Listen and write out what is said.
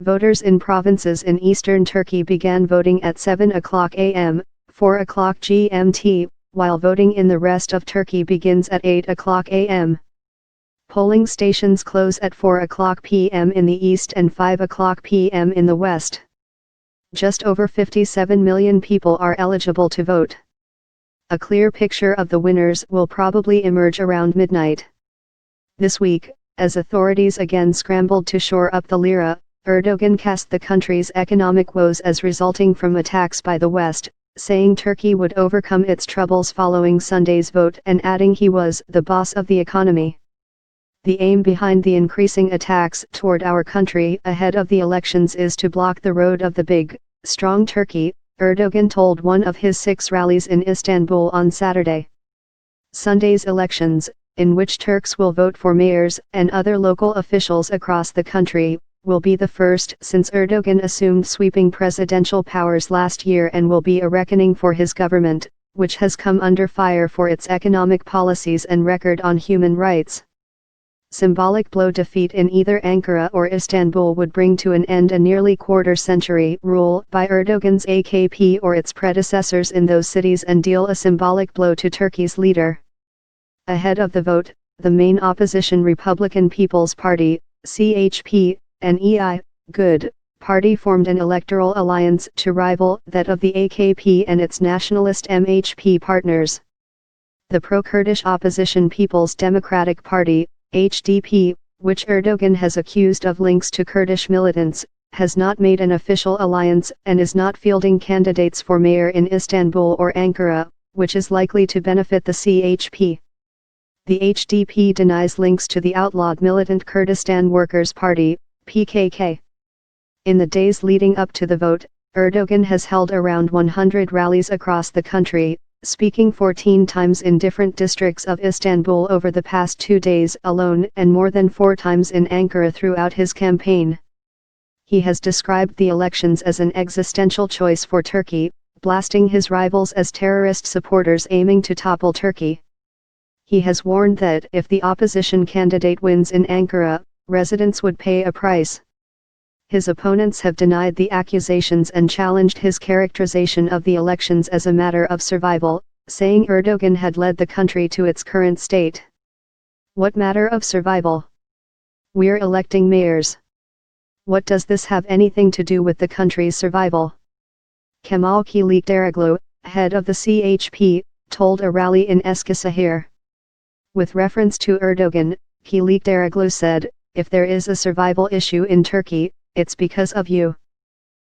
Voters in provinces in eastern Turkey began voting at 7 o'clock a.m., 4 o'clock GMT, while voting in the rest of Turkey begins at 8 o'clock a.m. Polling stations close at 4 o'clock p.m. in the east and 5 o'clock p.m. in the west. Just over 57 million people are eligible to vote. A clear picture of the winners will probably emerge around midnight. This week, as authorities again scrambled to shore up the lira, Erdogan cast the country's economic woes as resulting from attacks by the West, saying Turkey would overcome its troubles following Sunday's vote and adding he was the boss of the economy. The aim behind the increasing attacks toward our country ahead of the elections is to block the road of the big, strong Turkey, Erdogan told one of his 6 rallies in Istanbul on Saturday. Sunday's elections, in which Turks will vote for mayors and other local officials across the country, will be the first since Erdogan assumed sweeping presidential powers last year and will be a reckoning for his government, which has come under fire for its economic policies and record on human rights. Symbolic blow defeat in either Ankara or Istanbul would bring to an end a nearly quarter-century rule by Erdogan's AKP or its predecessors in those cities and deal a symbolic blow to Turkey's leader. Ahead of the vote, the main opposition Republican People's Party, CHP, and Good Party formed an electoral alliance to rival that of the AKP and its nationalist MHP partners. The pro-Kurdish opposition People's Democratic Party, HDP, which Erdogan has accused of links to Kurdish militants, has not made an official alliance and is not fielding candidates for mayor in Istanbul or Ankara, which is likely to benefit the CHP. The HDP denies links to the outlawed militant Kurdistan Workers' Party, PKK. In the days leading up to the vote, Erdogan has held around 100 rallies across the country, speaking 14 times in different districts of Istanbul over the past 2 days alone and more than 4 times in Ankara throughout his campaign. He has described the elections as an existential choice for Turkey, blasting his rivals as terrorist supporters aiming to topple Turkey. He has warned that if the opposition candidate wins in Ankara, residents would pay a price. His opponents have denied the accusations and challenged his characterization of the elections as a matter of survival, saying Erdogan had led the country to its current state. What matter of survival? We're electing mayors. What does this have anything to do with the country's survival? Kemal Kılıçdaroğlu, head of the CHP, told a rally in Eskişehir. With reference to Erdogan, Kılıçdaroğlu said, "If there is a survival issue in Turkey, it's because of you."